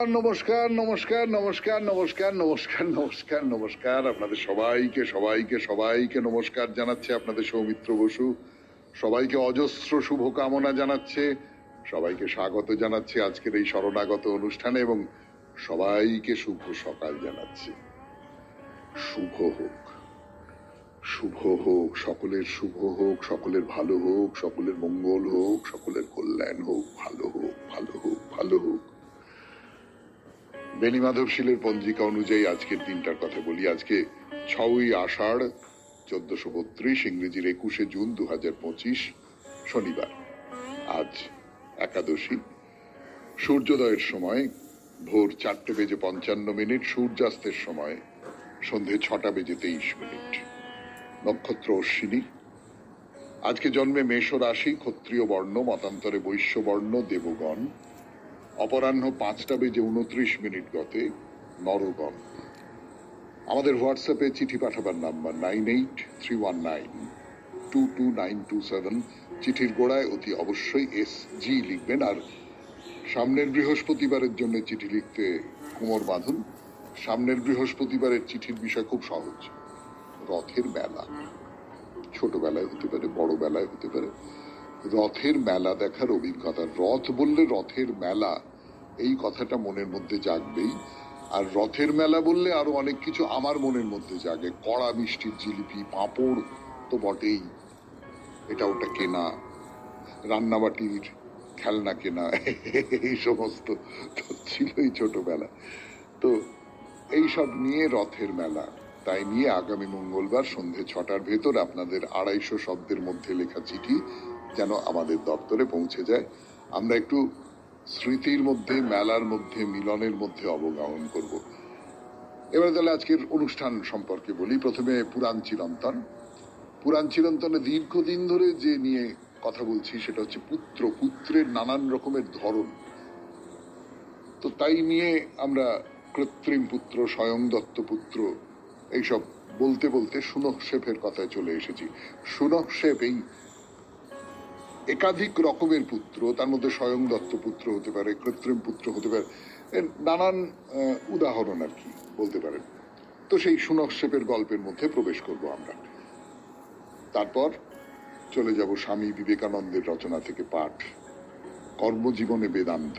নমস্কার নমস্কার নমস্কার নমস্কার নমস্কার নমস্কার নমস্কার আপনাদের সবাইকে সবাইকে সবাইকে নমস্কার জানাচ্ছে আপনাদের সৌমিত্র বসু। সবাইকে অজস্র শুভকামনা জানাচ্ছে, সবাইকে স্বাগত জানাচ্ছে আজকের এই শরণাগত অনুষ্ঠানে এবং সবাইকে শুভ সকাল জানাচ্ছে। শুভ হোক, শুভ হোক, সকলের শুভ হোক, সকলের ভালো হোক, সকলের মঙ্গল হোক, সকলের কল্যাণ হোক, ভালো হোক, ভালো হোক, ভালো হোক। বেনি মাধবশীলের পঞ্জিকা অনুযায়ী আজকের দিনটার কথা বলি। আজকে 6ই আষাঢ় 1432, ইংরেজির 21শে জুন 2025, শনিবার। আজ একাদশী। সূর্যোদয়ের সময় ভোর 4:55, সূর্যাস্তের সময় সন্ধে 6:23। নক্ষত্র অশ্বিনী। আজকে জন্মে মেষ রাশি, ক্ষত্রিয় বর্ণ, মতান্তরে বৈশ্য বর্ণ, দেবগণ। অপরাহ্ন 5:29 গতে নরগণ। আমাদের হোয়াটসঅ্যাপে চিঠি পাঠাবার নাম্বার 9831922927। চিঠির গোড়ায় অতি অবশ্যই SG লিখবেন। আর সামনের বৃহস্পতিবারের জন্য চিঠি লিখতে কোমর বাঁধুন। সামনের বৃহস্পতিবারের চিঠির বিষয় খুব সহজ। রথের মেলা, ছোটবেলায় হতে পারে, বড় বেলায় হতে পারে। রথের মেলা দেখার অভিজ্ঞতা। রথ বললে রথের মেলা, এই কথাটা মনের মধ্যে জাগবেই। আর রথের মেলা বললে আরো অনেক কিছু আমার মনের মধ্যে জাগে। কড়া মিষ্টির জিলিপি, পাঁপড় তো বটেই, এটা ওটা কেনা, রান্নাবাটির খেলনা কেনা, এই সমস্ত তো ছিলই ছোটবেলা। তো এইসব নিয়ে রথের মেলা, তাই নিয়ে আগামী মঙ্গলবার সন্ধে 6টার ভেতর আপনাদের 250 শব্দের মধ্যে লেখা চিঠি যেন আমাদের দপ্তরে পৌঁছে যায়। আমরা একটু স্মৃতির মধ্যে, মেলার মধ্যে, মিলনের মধ্যে অবগাহন করব। এবারে তাহলে আজকের অনুষ্ঠান সম্পর্কে বলি। প্রথমে পুরাণ চিরন্তন। পুরাণ চিরন্তনে দীর্ঘদিন ধরে যে নিয়ে কথা বলছি সেটা হচ্ছে পুত্রের নানান রকমের ধরন। তো তাই নিয়ে আমরা কৃত্রিম পুত্র, স্বয়ং দত্ত পুত্র, এইসব বলতে বলতে সুনক্ষেপের কথায় চলে এসেছি। সুনক্ষেপ এই একাধিক রকমের পুত্র, তার মধ্যে স্বয়ং দত্ত পুত্র হতে পারে, কৃত্রিম পুত্র হতে পারে, নানান উদাহরণ আর কি বলতে পারেন। তো সেই সুনক্ষেপের গল্পের মধ্যে প্রবেশ করব আমরা। তারপর চলে যাব স্বামী বিবেকানন্দের রচনা থেকে পাঠ, কর্মজীবনে বেদান্ত,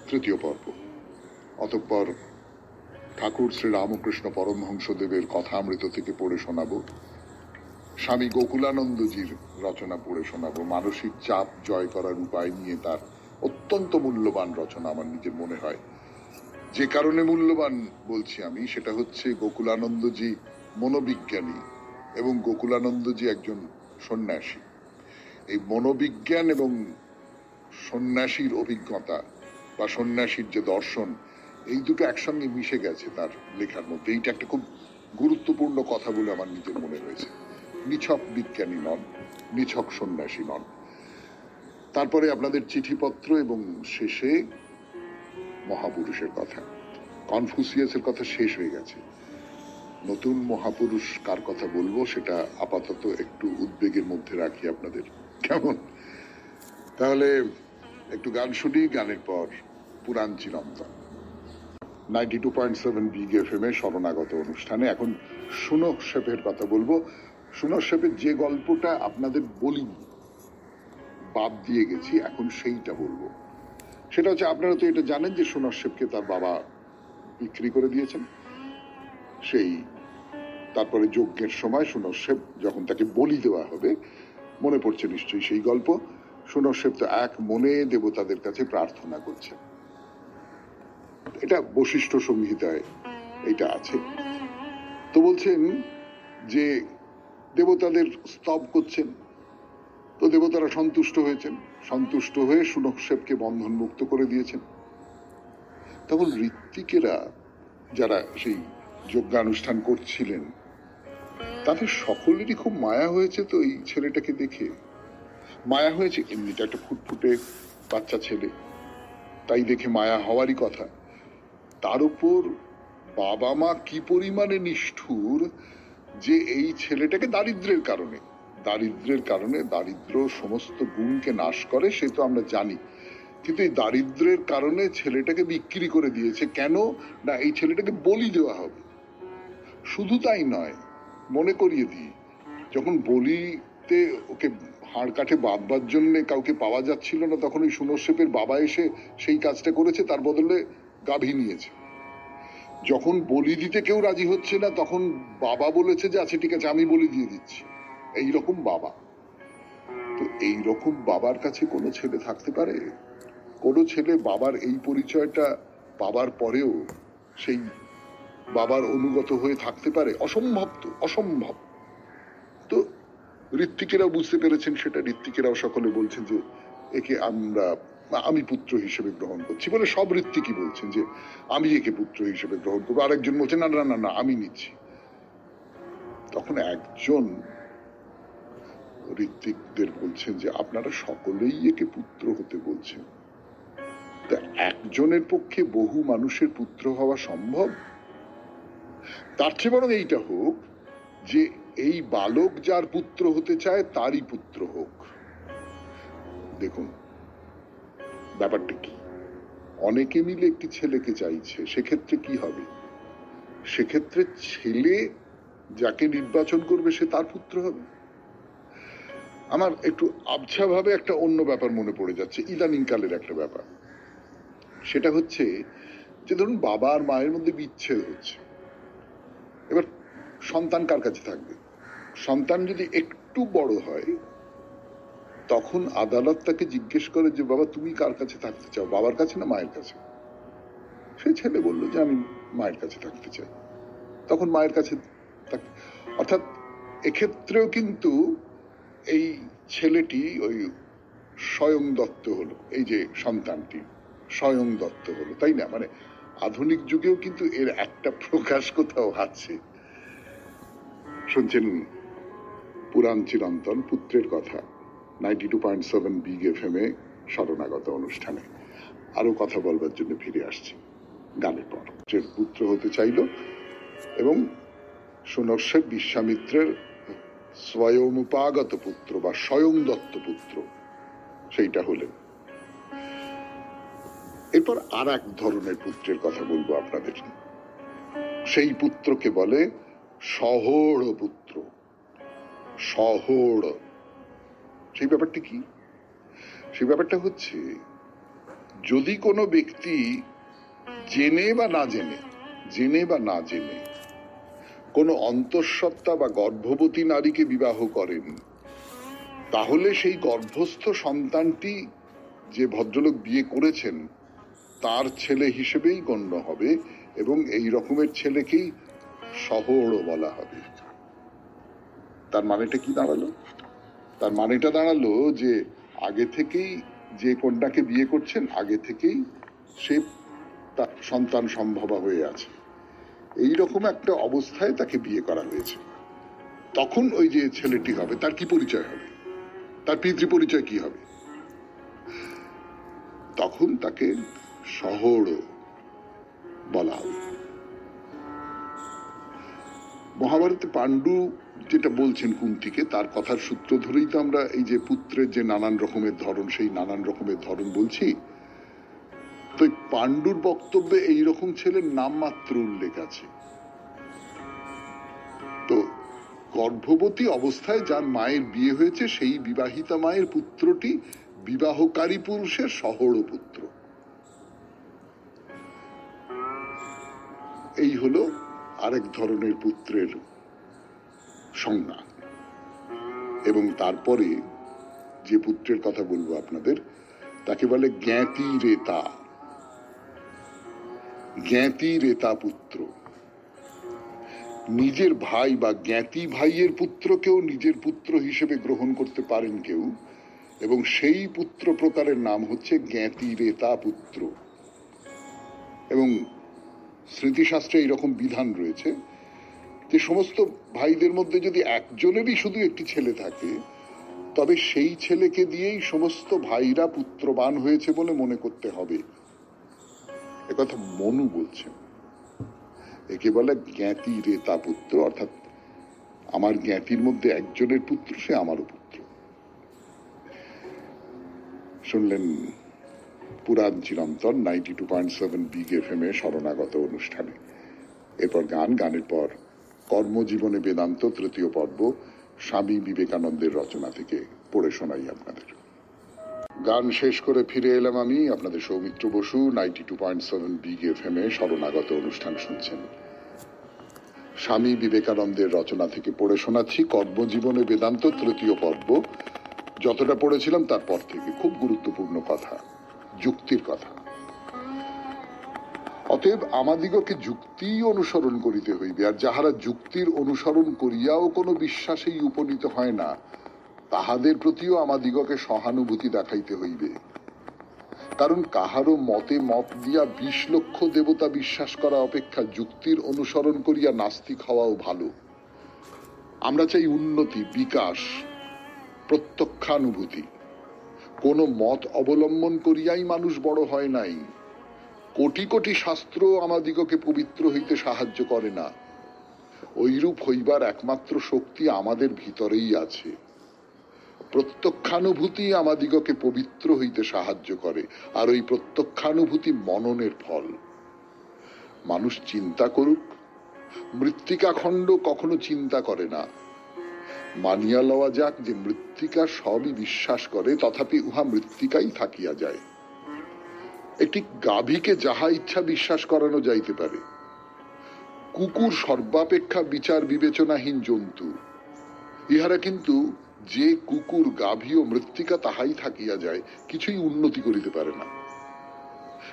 3য় পর্ব। অতঃপর ঠাকুর শ্রী রামকৃষ্ণ পরমহংসদেবের কথামৃত থেকে পড়ে শোনাবো। স্বামী গোকুলানন্দজির রচনা পড়ে শোনাবো। মানসিক চাপ জয় করার উপায় নিয়ে তার অত্যন্ত মূল্যবান রচনা আমার নিজের মনে হয়। যে কারণে মূল্যবান বলছি আমি, সেটা হচ্ছে গোকুলানন্দজি মনোবিজ্ঞানী এবং গোকুলানন্দজি একজন সন্ন্যাসী। এই মনোবিজ্ঞান এবং সন্ন্যাসীর অভিজ্ঞতা বা সন্ন্যাসীর যে দর্শন, এই দুটো একসঙ্গে মিশে গেছে তার লেখার মধ্যে। এইটা একটা খুব গুরুত্বপূর্ণ কথা বলে আমার নিজের মনে হয়েছে। নিছক বিজ্ঞানী নন, নিছক সন্ন্যাসী নন। তারপরে আপনাদের চিঠিপত্র এবং শেষে মহাপুরুষের কথা। কনফুসিয়াসের কথা শেষ হয়ে গেছে। নতুন মহাপুরুষ কার কথা বলবো সেটা আপাতত একটু উদ্বেগের মধ্যে রাখি আপনাদের, কেমন? তাহলে একটু গান শুনি, গানের পর পুরাণ চিরন্তন। 92.7 বিগ FM এ শরণাগত অনুষ্ঠানে এখন সুনক্ষেপের কথা বলবো। সুনক্ষেপের যে গল্পটা আপনাদের বলিনি, বাদ দিয়ে গেছি, এখন সেইটা বলবো। সেটা হচ্ছে, আপনারা তো এটা জানেন যে সুনক্ষেপকে তার বাবা বিক্রি করে দিয়েছেন। সেই তারপরে যজ্ঞের সময় সুনক্ষেপ যখন তাকে বলি দেওয়া হবে, মনে পড়ছে নিশ্চয়ই সেই গল্প। সুনক্ষেপ তো এক মনে দেবতাদের কাছে প্রার্থনা করছে। এটা বশিষ্ঠ সংহিতায় এটা আছে। তো বলছেন যে দেবতাদের স্তব করছেন, তো দেবতারা সন্তুষ্ট হয়েছেন, সন্তুষ্ট হয়ে সুনক্ষেপকে বন্ধন মুক্ত করে দিয়েছেন। তখন ঋত্বিকেরা যারা সেই যজ্ঞানুষ্ঠান করছিলেন, তাদের সকলেরই খুব মায়া হয়েছে। তো এই ছেলেটাকে দেখে মায়া হয়েছে, এমনিটা একটা ফুটফুটে বাচ্চা ছেলে, তাই দেখে মায়া হওয়ারই কথা। তার উপর বাবা মা কি পরিমাণে নিষ্ঠুর যে এই ছেলেটাকে দারিদ্র্যের কারণে দারিদ্র সমস্ত গুণকে নাশ করে, সে তো আমরা জানি। কিন্তু এই দারিদ্র্যের কারণে ছেলেটাকে বিক্রি করে দিয়েছে। কেন না, এই ছেলেটাকে বলি দেওয়া হবে। শুধু তাই নয়, মনে করিয়ে দিই, যখন বলিতে ওকে হাড় কাঠে বাঁধবার জন্য কাউকে পাওয়া যাচ্ছিল না, তখন ওই সুনশ্বেপের বাবা এসে সেই কাজটা করেছে, তার বদলে গাভী নিয়েছে। যখন বলি দিতে কেউ রাজি হচ্ছে না, তখন বাবা বলেছে যে আচ্ছা ঠিক আছে আমি বলি দিয়ে দিচ্ছি। এইরকম বাবা। তো এইরকম বাবার কাছে কোনো ছেলে থাকতে পারে? কোনো ছেলে বাবার এই পরিচয়টা পাবার পরেও সেই বাবার অনুগত হয়ে থাকতে পারে? অসম্ভব, তো অসম্ভব। তো ঋত্বিকেরাও বুঝতে পেরেছেন সেটা। ঋত্বিকেরাও সকলে বলছেন যে একে আমি পুত্র হিসেবে গ্রহণ করছি বলে সব ঋত্বিকই বলছেন যে আমি একে পুত্র হিসেবে গ্রহণ করবো। আরেকজন বলছেন না না না না আমি নিচ্ছি। তখন একজন ঋত্বিকদের বলছেন যে আপনারা সকলেই একে পুত্র হতে বলছেন, তা একজনের পক্ষে বহু মানুষের পুত্র হওয়া সম্ভব? তার চেয়ে বরং এইটা হোক যে এই বালক যার পুত্র হতে চায় তারই পুত্র হোক। দেখুন ব্যাপারটা কি, অনেকে মিলে একটি ছেলেকে চাইছে, সেক্ষেত্রে কি হবে? সেক্ষেত্রে ছেলে যাকে নির্বাচন করবে সে তার পুত্র হবে। আমার একটু আবছা ভাবে একটা অন্য ব্যাপার মনে পড়ে যাচ্ছে, ইদানিং কালের একটা ব্যাপার। সেটা হচ্ছে যে ধরুন বাবা আর মায়ের মধ্যে বিচ্ছেদ হচ্ছে, এবার সন্তান কার কাছে থাকবে? সন্তান যদি একটু বড় হয় তখন আদালত তাকে জিজ্ঞেস করে যে বাবা তুমি কার কাছে থাকতে চাও, বাবার কাছে না মায়ের কাছে? সে ছেলে বললো যে আমি মায়ের কাছে থাকতে চাই, তখন মায়ের কাছে। অর্থাৎ এক্ষেত্রেও কিন্তু এই ছেলেটি ওই স্বয়ং দত্ত হলো, এই যে সন্তানটি স্বয়ং দত্ত হলো, তাই না? মানে আধুনিক যুগেও কিন্তু এর একটা প্রকাশ কোথাও আছে। শুনছেন পুরাণ চিরন্তন পুত্রের কথা 92.7 বিগ FM এ শরণাগত অনুষ্ঠানে। আরো কথা বলবার জন্য ফিরে আসছি গানের পর। পুত্র হতে চাইল এবং সুনশ্বেপ বিশ্বামিত্রের স্বয়ংপাগত পুত্র বা স্বয়ং দত্ত পুত্র সেইটা হলেন। এরপর আর এক ধরনের পুত্রের কথা বলবো আপনাদের। সেই পুত্রকে বলে সহোড় পুত্র। সহোড়, সেই ব্যাপারটা কি? সেই ব্যাপারটা হচ্ছে যদি কোনো ব্যক্তি জেনে বা না জেনে কোনো অন্তঃসত্ত্বা বা গর্ভবতী নারীকে বিবাহ করেন, তাহলে সেই গর্ভস্থ সন্তানটি যে ভদ্রলোক বিয়ে করেছেন তার ছেলে হিসেবেই গণ্য হবে এবং এই রকমের ছেলেকেই সহোড় বলা হবে। তার মানেটা কি দাঁড়ালো? তার মানেটা দাঁড়ালো যে আগে থেকেই যে কন্যাকে বিয়ে করছেন আগে থেকেই সে তার সন্তান সম্ভবা হয়ে আছে, এইরকম একটা অবস্থায় তাকে বিয়ে করা হয়েছে। তখন ওই যে ছেলেটি হবে তার কি পরিচয় হবে? তার পিতৃ পরিচয় কি হবে? তখন তাকে সহোড় বলা হবে। মহাভারতে পাণ্ডু যেটা বলছেন কুন্তিকে, তার কথার সূত্র ধরেই তো আমরা এই যে পুত্রের যে নানান রকমের ধরন, সেই নানান রকমের ধরন বলছি। তো পাণ্ডুর বক্তব্যে এইরকম ছেলের নাম মাত্র উল্লেখ আছে। তো গর্ভবতী অবস্থায় যার মায়ের বিয়ে হয়েছে সেই বিবাহিতা মায়ের পুত্রটি বিবাহকারী পুরুষের সহোড় পুত্র। এই হলো আরেক ধরনের পুত্রের সংজ্ঞা। এবং তারপরে যে পুত্রের কথা বলবো আপনাদের তাকে বলে জ্ঞাতি রেতা। জ্ঞাতি রেতা পুত্র। নিজের ভাই বা জ্ঞাতি ভাইয়ের পুত্রকেও নিজের পুত্র হিসেবে গ্রহণ করতে পারেন কেউ, এবং সেই পুত্র প্রকারের নাম হচ্ছে জ্ঞাতি রেতা পুত্র। এবং স্মৃতিশাস্ত্রে এইরকম বিধান রয়েছে যে সমস্ত ভাইদের মধ্যে যদি একজনেরই শুধু একটি ছেলে থাকে তবে সেই ছেলেকে দিয়েই সমস্ত ভাইরা পুত্রবান হয়েছে বলে মনে করতে হবে। একথা মনু বলছেন। একে বলে জ্ঞাতি রেতা পুত্র, অর্থাৎ আমার জ্ঞাতির মধ্যে একজনের পুত্র, সে আমারও পুত্র। শুনলেন পুরাণ চিরন্তন 92.7 বিগ এফএম এ শরণাগত অনুষ্ঠানে। এরপর গানের পর কর্মজীবনে বেদান্ত তৃতীয় পর্ব স্বামী বিবেকানন্দের রচনা থেকে পড়ে শোনাই আপনাদের। গান শেষ করে ফিরে এলাম আমি, আপনাদের সৌমিত্র বসু। 92.7 বিগ এফএম এ শরণাগত অনুষ্ঠান শুনছেন। স্বামী বিবেকানন্দের রচনা থেকে পড়ে শোনাচ্ছি কর্মজীবনে বেদান্ত তৃতীয় পর্ব। যতটা পড়েছিলাম তারপর থেকে খুব গুরুত্বপূর্ণ কথা, যুক্তির কথা। অতএব আমাদিগকে যুক্তি অনুসরণ করিতে হইবে, আর যাহারা যুক্তির অনুসরণ করিয়াও কোনো বিশ্বাসেই উপনীত হয় না, তাহাদের প্রতিও আমাদিগকে সহানুভূতি দেখাইতে হইবে। কারণ কাহারও মতে মত দিয়া 20 লক্ষ দেবতা বিশ্বাস করা অপেক্ষা যুক্তির অনুসরণ করিয়া নাস্তিক হওয়াও ভালো। আমরা চাই উন্নতি, বিকাশ, প্রত্যক্ষানুভূতি। কোন মত অবলম্বন করিয়াই মানুষ বড় হয় নাই। কোটি কোটি শাস্ত্র আমাদিগকে পবিত্র হইতে সাহায্য করে না। ঐরূপ হইবার একমাত্র শক্তি আমাদের ভিতরেই আছে। প্রত্যক্ষানুভূতি আমাদিগকে পবিত্র হইতে সাহায্য করে, আর ওই প্রত্যক্ষানুভূতি মননের ফল। মানুষ চিন্তা করুক, মৃত্তিকাখণ্ড কখনো চিন্তা করে না। মানিয়া লওয়া যাক যে মৃত্তিকা সবই বিশ্বাস করে, তথাপি উহা মৃত্তিকাই থাকিয়া যায়। একটি গাভীকে যাহা ইচ্ছা বিশ্বাস করানো যাইতে পারে। কুকুর সর্বাপেক্ষা বিচার বিবেচনাহীন জন্তু। ইহারা কিন্তু যে কুকুর, গাভী ও মৃত্তিকা তাহাই থাকিয়া যায়, কিছুই উন্নতি করিতে পারে না।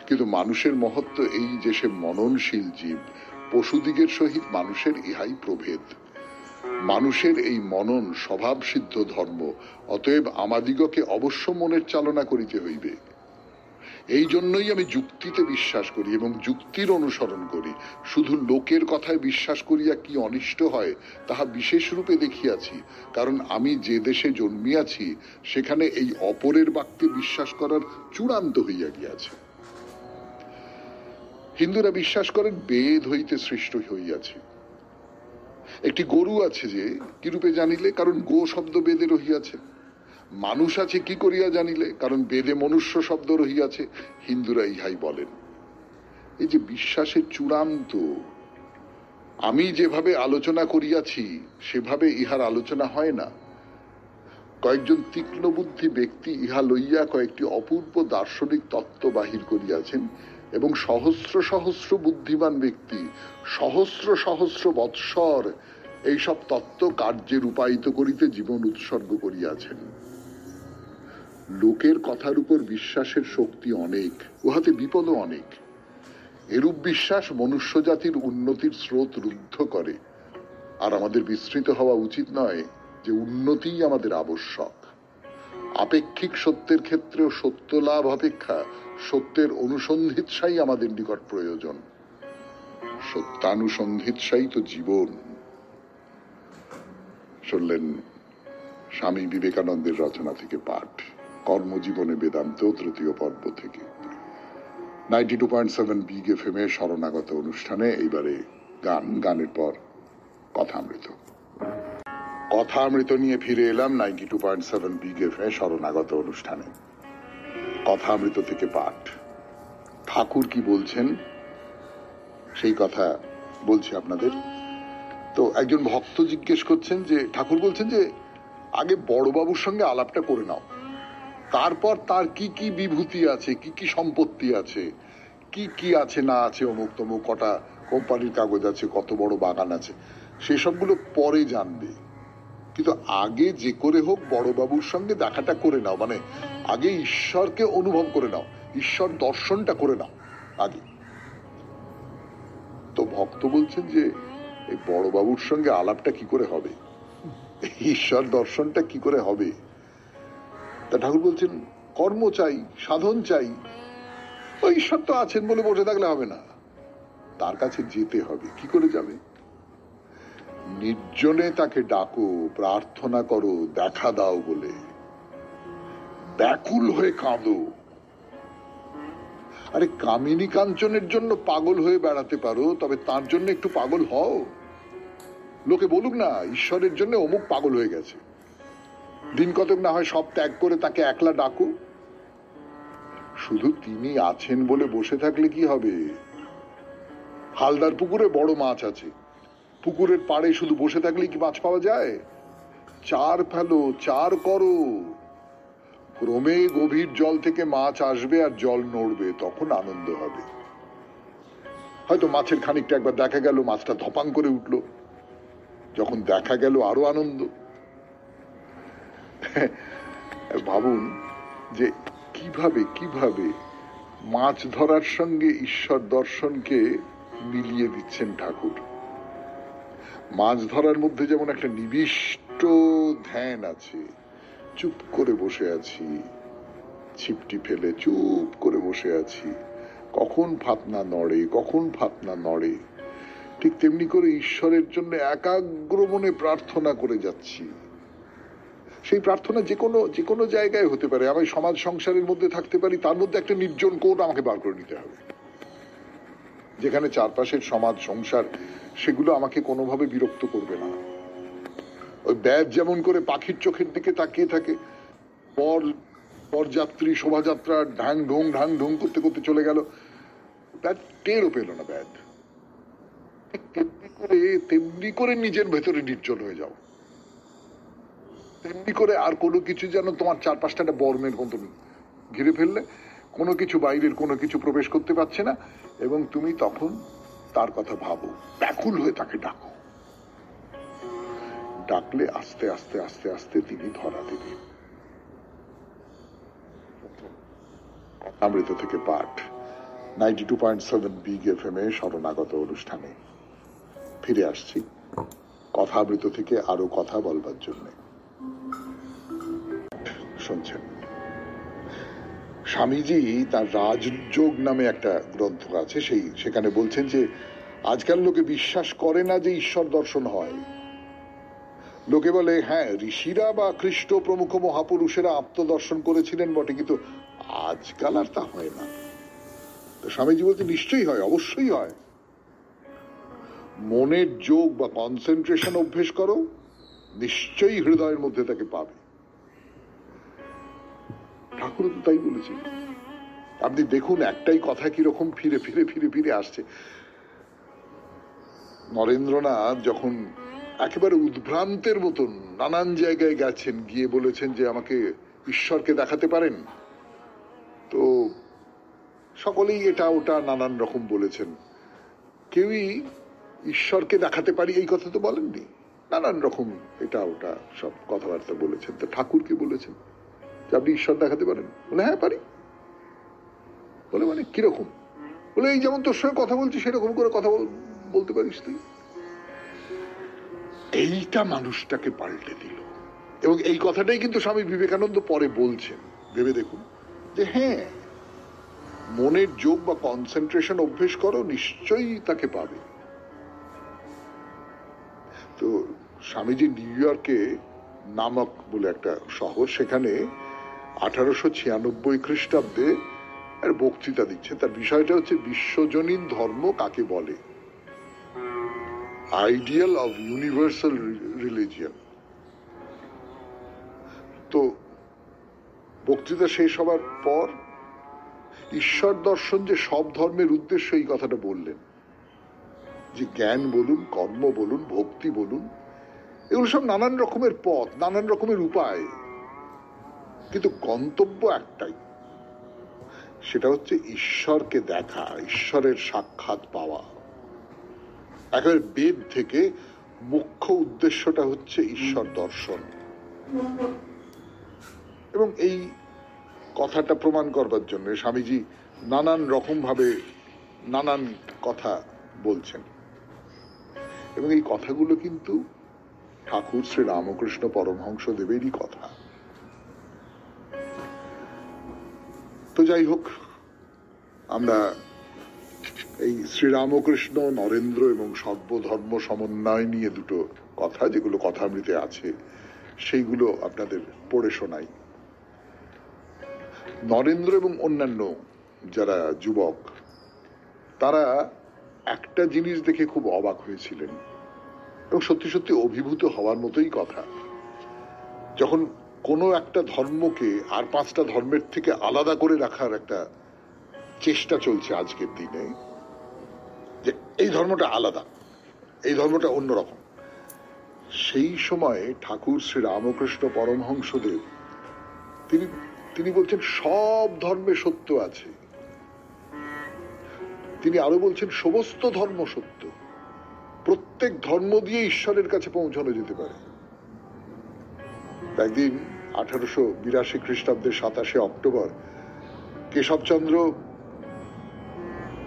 কিন্তু মানুষের মহত্ব এই যে সে মননশীল জীব। পশুদিগের সহিত মানুষের ইহাই প্রভেদ। মানুষের এই মনন স্বভাব সিদ্ধ ধর্ম। অতএব আমাদিগকে অবশ্য মনের চালনা করিতে হইবে। এই জন্যই আমি যুক্তিতে বিশ্বাস করি এবং যুক্তির অনুসরণ করি। শুধু লোকের কথায় বিশ্বাস করিয়া কি অনিষ্ট হয় তাহা বিশেষ রূপে দেখিয়াছি। কারণ আমি যে দেশে জন্মিয়াছি সেখানে এই অপরের বাক্যে বিশ্বাস করার চূড়ান্ত হইয়া গিয়াছে। হিন্দুরা বিশ্বাস করেন বেদ হইতে সৃষ্ট হইয়াছে। একটি গরু আছে যে কিরূপে জানিলে, কারণ গো শব্দ বেদে রহিয়াছে। মানুষ আছে কি করিয়া জানিলে, কারণ বেদে মনুষ্য শব্দ রহিয়াছে। হিন্দুরা ইহাই বলেন। এই যে বিশ্বাসের চূড়ান্ত, আমি যেভাবে আলোচনা করিয়াছি সেভাবে ইহার আলোচনা হয় না। কয়েকজন তীক্ষ্ণ বুদ্ধি ব্যক্তি ইহা লইয়া কয়েকটি অপূর্ব দার্শনিক তত্ত্ব বাহির করিয়াছেন, এবং সহস্র সহস্র বুদ্ধিমান ব্যক্তি সহস্র সহস্র বৎসর এইসব তত্ত্ব কার্যে রূপায়িত করিতে জীবন উৎসর্গ করিয়াছেন। লোকের কথার উপর বিশ্বাসের শক্তি অনেক, উহাতে বিপদও অনেক। এরূপ বিশ্বাস মনুষ্য জাতির উন্নতির স্রোত রুদ্ধ করে। আর আমাদের বিস্মৃত হওয়া উচিত নয় যে উন্নতিই আমাদের আবশ্যক। আপেক্ষিক সত্যের ক্ষেত্রেও সত্য লাভ অপেক্ষা সত্যের অনুসন্ধিৎসাই আমাদের নিকট প্রয়োজন। সত্যানুসন্ধিৎসাই তো জীবন। শুনলেন স্বামী বিবেকানন্দের রচনা থেকে পাঠ, কর্মজীবনে বেদান্ত তৃতীয় পর্ব থেকে। 92.7 বিগ এফএম এ শরণাগত অনুষ্ঠানে এইবারে গানের পর কথামৃত। কথামৃত নিয়ে ফিরে এলাম 92.7 বিগ এফএম এ শরণাগত অনুষ্ঠানে। কথামৃত থেকে পাঠ। ঠাকুর কি বলছেন সেই কথা বলছি আপনাদের। তো একজন ভক্ত জিজ্ঞেস করছেন যে ঠাকুর বলছেন যে আগে বড়বাবুর সঙ্গে আলাপটা করে নাও, তারপর তার কি কি বিভূতি আছে, কি কি সম্পত্তি আছে, কি কি আছে না আছে, অমুক তমুক কটা কোম্পানির কাগজ আছে, কত বড় বাগান আছে, সেসবগুলো পরে জানবে। কিন্তু আগে যে করে হোক বড়বাবুর সঙ্গে দেখাটা করে নাও, মানে আগে ঈশ্বরকে অনুভব করে নাও, ঈশ্বর দর্শনটা করে নাও আগে। তো ভক্ত বলছেন যে এই বড়বাবুর সঙ্গে আলাপটা কি করে হবে, ঈশ্বর দর্শনটা কি করে হবে? তা ঠাকুর বলছেন কর্ম চাই, সাধন চাই। ওই ঈশ্বর তো আছেন বলে বসে থাকলে হবে না, তার কাছে যেতে হবে। কি করে যাবে? নির্জনে তাকে ডাকো, প্রার্থনা করো, দেখা দাও বলে, ব্যাকুল হয়ে কাঁদো। আরে কামিনী কাঞ্চনের জন্য পাগল হয়ে বেড়াতে পারো, তবে তার জন্য একটু পাগল হও। লোকে বলুক না ঈশ্বরের জন্য অমুক পাগল হয়ে গেছে, দিন কতক না হয় সব ত্যাগ করে তাকে একলা ডাকো। শুধু তিনি আছেন বলে বসে থাকলে কি হবে? হালদার পুকুরে বড় মাছ আছে, পুকুরের পাড়ে শুধু বসে থাকলে কি মাছ পাওয়া যায়? চার ফেলো, চার করো, ক্রমে গভীর জল থেকে মাছ আসবে আর জল নড়বে, তখন আনন্দ হবে। হয়তো মাছের খানিকটা একবার দেখা গেল, মাছটা ধপাং করে উঠল, যখন দেখা গেল আরো আনন্দ। ভাবুন যে কিভাবে কিভাবে মাছ ধরার সঙ্গে ঈশ্বর দর্শনকে মিলিয়ে দিচ্ছেন ঠাকুর। মাছ ধরার মধ্যে যেমন একটা নিবিষ্ট ধ্যান আছে, চুপ করে বসে আছি, ছিপটি ফেলে চুপ করে বসে আছি, কখন ফাতনা নড়ে কখন ফাতনা নড়ে, ঠিক তেমনি করে ঈশ্বরের জন্য একাগ্র মনে প্রার্থনা করে যাচ্ছি। সেই প্রার্থনা যে কোনো জায়গায় হতে পারে। আমি সমাজ সংসারের মধ্যে থাকতে পারি, তার মধ্যে একটা নির্জন কোণ আমাকে বার করে নিতে হবে, যেখানে চারপাশের সমাজ সংসার সেগুলো আমাকে কোনোভাবে বিরক্ত করবে না। ওই ব্যাগ যেমন করে পাখির চোখের দিকে তাকিয়ে থাকে, পরযাত্রী শোভাযাত্রা ঢাং ঢোং করতে করতে চলে গেল, ব্যাগ টেরও পেল না। ব্যাগ তেমনি করে নিজের ভেতরে নির্জন হয়ে যাও, তেমনি করে আর কোনো কিছু যেন তোমার চারপাশটা একটা বর্মের মতন ঘিরে ফেললে, কোনো কিছু বাইরের কোনো কিছু প্রবেশ করতে পারছে না, এবং তুমি তখন তার কথা ভাবো, ব্যাকুল হয়ে তাকে ডাকো। ডাকলে আস্তে আস্তে আস্তে আস্তে তিনি ধরা দেবেন। অমৃত থেকে পাঠ 92.7 বিগ FM এ শরণাগত অনুষ্ঠানে ফিরে আসছি কথামৃত থেকে আরো কথা বলবার জন্য। শুনছেন স্বামীজি তার রাজযোগ নামে একটা গ্রন্থ আছে, সেখানে বলছেন যে আজকাল লোকে বিশ্বাস করে না যে ঈশ্বর দর্শন হয়। লোকে বলে হ্যাঁ, ঋষিরা বা খ্রিস্ট প্রমুখ মহাপুরুষেরা আত্মদর্শন করেছিলেন বটে, কিন্তু আজকাল আর তা হয় না। তো স্বামীজি বলতে নিশ্চয়ই হয়, অবশ্যই হয়। মনের যোগ বা কনসেন্ট্রেশন অভ্যেস করো, নিশ্চয়ই হৃদয়ের মধ্যে তাকে পাবে। ঠাকুর তো তাই বলেছে। আপনি দেখুন একটাই কথা কিরকম ফিরে ফিরে ফিরে ফিরে আসছে। নরেন্দ্রনাথ যখন একেবারে উদ্ভ্রান্তের মতন নানান জায়গায় গেছেন, গিয়ে বলেছেন যে আমাকে ঈশ্বরকে দেখাতে পারেন, তো সকলেই এটা ওটা নানান রকম বলেছেন। কেউই ঈশ্বরকে দেখাতে পারি এই কথা তো বলেননি, নানান রকম এটা ওটা সব কথাবার্তা বলেছেন। তো ঠাকুরকে বলেছেন যে আপনি ঈশ্বর দেখাতে পারেন? বলে হ্যাঁ পারি। বলে মানে কিরকম? বলে এই যেমন তোর সঙ্গে কথা বলছি সেরকম করে কথা বলতে পারিস তুই। এইটা মানুষটাকে পাল্টে দিল। এবং এই কথাটাই কিন্তু স্বামী বিবেকানন্দ পরে বলছেন, ভেবে দেখুন, যে হ্যাঁ, মনের যোগ বা কনসেন্ট্রেশন অভ্যেস করো, নিশ্চয়ই তাকে পাবে। তো স্বামীজি নিউ ইয়র্কে নামক বলে একটা শহর, সেখানে 1896 খ্রিস্টাব্দে বক্তৃতা দিচ্ছে। তার বিষয়টা হচ্ছে বিশ্বজনীন ধর্ম কাকে বলে, আইডিয়াল অফ ইউনিভার্সাল রিলিজিয়ন। তো বক্তৃতা শেষ হবার পর ঈশ্বর দর্শন যে সব ধর্মের উদ্দেশ্য এই কথাটা বললেন, যে জ্ঞান বলুন, কর্ম বলুন, ভক্তি বলুন, এগুলো সব নানান রকমের পথ, নানান রকমের উপায়, কিন্তু গন্তব্য একটাই, সেটা হচ্ছে ঈশ্বরকে দেখা, ঈশ্বরের সাক্ষাৎ পাওয়া। একেবারে বেদ থেকে মুখ্য উদ্দেশ্যটা হচ্ছে ঈশ্বর দর্শন। এবং এই কথাটা প্রমাণ করবার জন্য স্বামীজি নানান রকম ভাবে নানান কথা বলছেন। এবং এই কথাগুলো কিন্তু ঠাকুর শ্রী রামকৃষ্ণ পরমহংস দেবেরই কথা। তো যাই হোক, আমরা এই শ্রীরামকৃষ্ণ, নরেন্দ্র এবং সর্বধর্ম সমন্বয় নিয়ে দুটো কথা, যেগুলো কথামৃতে আছে, সেইগুলো আপনাদের পড়ে শোনাই। নরেন্দ্র এবং অন্যান্য যারা যুবক, তারা একটা জিনিস দেখে খুব অবাক হয়েছিলেন এবং সত্যি সত্যি অভিভূত হওয়ার মতোই কথা। যখন কোনো একটা ধর্মকে আর পাঁচটা ধর্মের থেকে আলাদা করে রাখার একটা চেষ্টা চলছে আজকের দিনে, যে এই ধর্মটা আলাদা, এই ধর্মটা অন্যরকম। সেই সময়ে ঠাকুর শ্রী রামকৃষ্ণ পরমহংসদেব তিনি বলছেন সব ধর্মে সত্য আছে। তিনি আরো বলছেন সমস্ত ধর্ম সত্য, প্রত্যেক ধর্ম দিয়ে ঈশ্বরের কাছে পৌঁছানো যেতে পারে। একদিন 1882 খ্রিস্টাব্দের 27 অক্টোবর কেশবচন্দ্র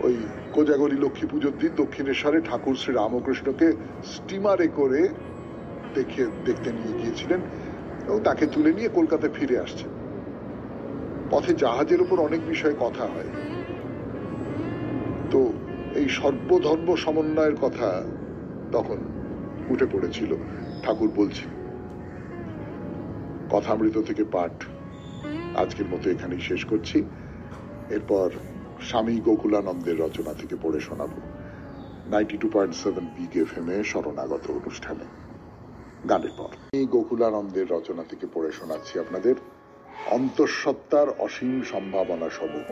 ওই কোজাগরী লক্ষ্মী পুজোর দিন দক্ষিণেশ্বরে ঠাকুর শ্রী রামকৃষ্ণকে স্টিমারে করে দেখতে নিয়ে গিয়েছিলেন এবং তাকে তুলে নিয়ে কলকাতায় ফিরে আসছেন। পথে জাহাজের উপর অনেক বিষয়ে কথা হয়, তো এই সর্বধর্ম সমন্বয়ের কথা তখন উঠে পড়েছিল। ঠাকুর বলছেন, কথামৃত থেকে পাঠ আজকের মতো এখানেই শেষ করছি। এরপর স্বামী গোকুলানন্দের রচনা থেকে পড়ে শোনাবো 92.7 বিগ FM এ শরণাগত অনুষ্ঠানে। গানের পর গোকুলানন্দের রচনা থেকে পড়ে শোনাচ্ছি আপনাদের অন্তঃসত্ত্বার অসীম সম্ভাবনা সমূহ।